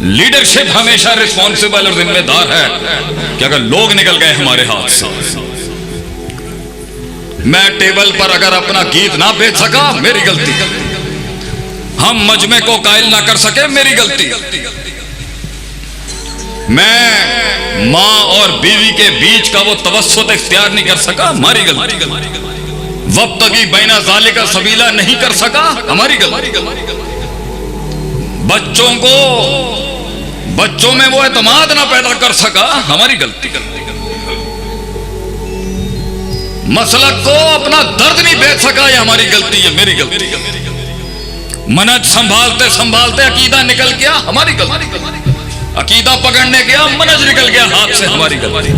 Leadership ہمیشہ responsible اور ذمہ دار ہے کہ اگر لوگ نکل گئے ہمارے ہاتھ سے، میں ٹیبل پر اگر اپنا گیت نہ بیچ سکا میری غلطی، ہم مجمع کو قائل نہ کر سکے میری غلطی، میں ماں اور بیوی کے بیچ کا وہ توسط اختیار نہیں کر سکا ہماری غلطی، وابتغی بین ذالک سبیلا نہیں کر سکا ہماری غلطی، بچوں میں وہ اعتماد نہ پیدا کر سکا ہماری غلطی، مسلک کو اپنا درد نہیں بیچ سکا یہ ہماری غلطی ہے، میری غلطی، منہج سنبھالتے سنبھالتے عقیدہ نکل گیا ہماری غلطی، عقیدہ پکڑنے گیا منہج نکل گیا ہاتھ سے ہماری غلطی،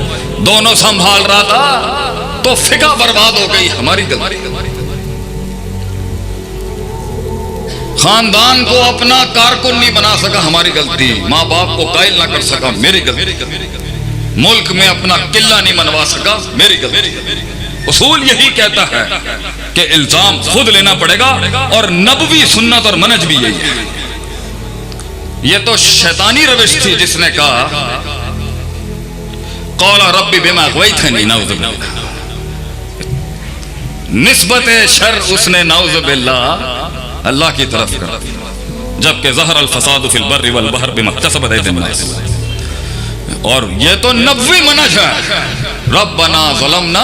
دونوں سنبھال رہا تھا تو فقہ برباد ہو گئی ہماری غلطی، خاندان کو اپنا کارکن نہیں بنا سکا ہماری غلطی، ماں باپ کو قائل نہ کر سکا میری غلطی، ملک میں اپنا قلعہ نہیں منوا سکا میری غلطی۔ اصول یہی کہتا ہے کہ الزام خود لینا پڑے گا، اور نبوی سنت اور منہج بھی یہی ہے۔ یہ تو شیطانی روش تھی جس نے کہا قال رب بما اغویتنی، نعوذ باللہ، نسبت شر اس نے نعوذ باللہ اللہ کی طرف کر، جبکہ ظہر الفساد فی البر والبحر بما اکتسبت ایدی الناس، اور یہ تو نبوی منہج ہے، ربنا ظلمنا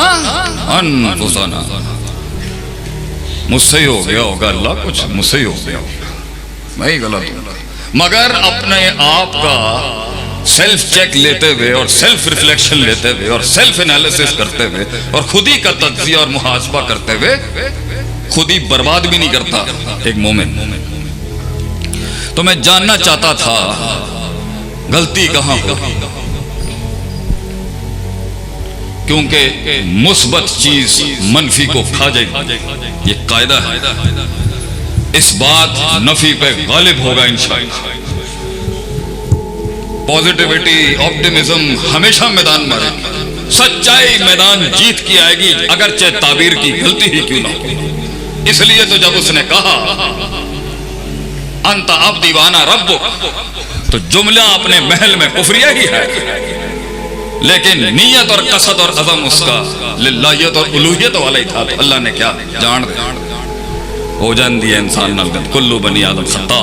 انفسنا، مجھ سے ہی ہو گیا ہوگا اللہ، کچھ مجھ سے ہی ہو گیا ہوگا، میں ہی غلط ہوں، مگر اپنے آپ کا سیلف چیک لیتے ہوئے اور سیلف ریفلیکشن لیتے ہوئے اور سیلف انالیسس کرتے ہوئے اور خود ہی کا تجزیہ اور محاسبہ کرتے ہوئے خود ہی برباد بھی نہیں کرتا ایک مومن۔ تو میں جاننا چاہتا تھا غلطی کہاں ہو، کیونکہ مثبت چیز منفی کو کھا جائے گی، یہ قاعدہ ہے، اس بات نفی پہ غالب ہوگا انشاءاللہ۔ پوزیٹیوٹی، آپٹیمزم ہمیشہ میدان میں رہے گی، سچائی میدان جیت کی آئے گی، اگرچہ تعبیر کی غلطی ہی کیوں نہ ہو۔ اس لیے تو جب اس نے کہا انت عبدی وانا ربک، تو جملہ اپنے محل میں کفریہ ہی ہے، لیکن نیت اور قصد اور عزم اس کا للہیت اور الوہیت والا ہی تھا۔ تو اللہ نے کیا جان دے ہو جان دیا انسان نلگت کلو بنی آدم خطا،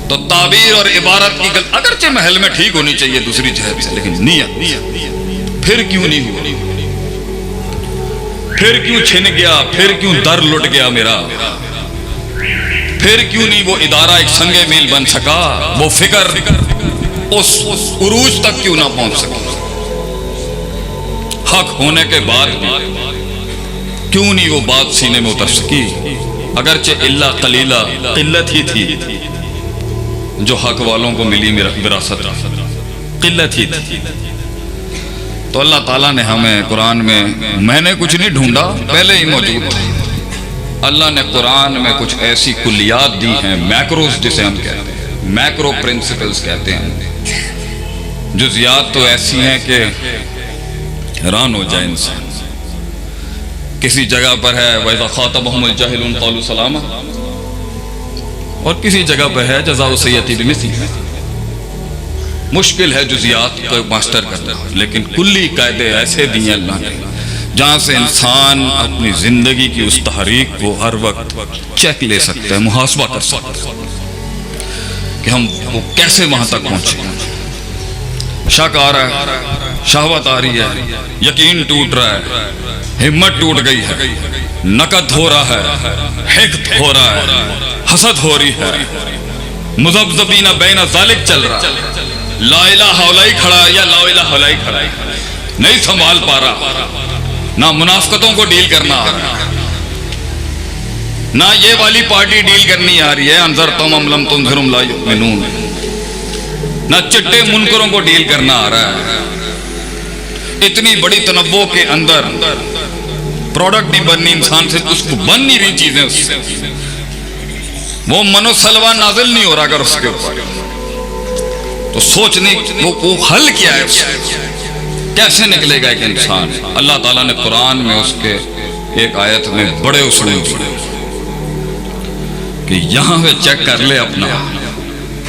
تو تعبیر اور عبارت کی غلط اگرچہ محل میں ٹھیک ہونی چاہیے دوسری جہت سے، لیکن نیت پھر کیوں نہیں ہوئی، پھر کیوں چھن گیا، پھر کیوں در لٹ گیا میرا، پھر کیوں نہیں وہ ادارہ ایک سنگ میل بن سکا، وہ فکر اس عروج تک کیوں نہ پہنچ سکا، حق ہونے کے بعد کیوں نہیں وہ بات سینے میں اتر سکی، اگرچہ الا قلیلہ قلت ہی تھی جو حق والوں کو ملی وراثت، قلت ہی تھی۔ تو اللہ تعالیٰ نے ہمیں قرآن میں نے کچھ نہیں ڈھونڈا، پہلے ہی موجود تھا، اللہ نے قرآن میں کچھ ایسی کلیات دی ہیں، میکروز جسے ہم کہتے ہیں، میکرو پرنسپلز کہتے ہیں، جزیات تو ایسی ہیں کہ حیران ہو جائے انسان۔ کسی جگہ پر ہے وَإِذَا خَاطَبَهُمُ الْجَاهِلُونَ قَالُوا سَلَامًا، اور کسی جگہ پہ ہے جزاء سیئۃ بمثلها۔ مشکل ہے جزیات کو ماسٹر کرنا، لیکن کلی قاعدے ایسے دیے اللہ نے جہاں سے انسان اپنی زندگی کی اس تحریک کو ہر وقت چیک لے سکتا ہے، محاسبہ کر سکتا ہے کہ ہم وہ کیسے وہاں تک پہنچے۔ شک آ رہا ہے، شہوت آ رہی ہے، یقین ٹوٹ رہا ہے، ہمت ٹوٹ گئی ہے، نکد ہو رہا ہے، حقد ہو رہا ہے، حسد ہو رہی ہے، مذبذبین بین ذالک چل رہا ہے، لا الہ الا ہی کھڑا ہے یا لا الہ الا ہی کھڑا ہے، نہیں سنبھال پا رہا، نہ منافقتوں کو ڈیل کرنا آ رہا ہے، نہ یہ والی پارٹی ڈیل کرنی آ رہی ہے، انذرتم ام لم تنذرہم لا یؤمنون، نہ چٹے منکروں کو ڈیل کرنا آ رہا ہے۔ اتنی بڑی تنوع کے اندر پروڈکٹ نہیں بننی انسان سے، اس کو بن نہیں رہی چیزیں، اس سے وہ منو سلوہ نازل نہیں ہو رہا اگر اس کے اوپر، تو سوچنے وہ حل کیا ہے، اس سے کیسے نکلے گا ایک انسان۔ اللہ تعالیٰ نے قرآن میں اس کے ایک آیت میں بڑے اصول دیے کہ یہاں پہ چیک کر لے اپنا،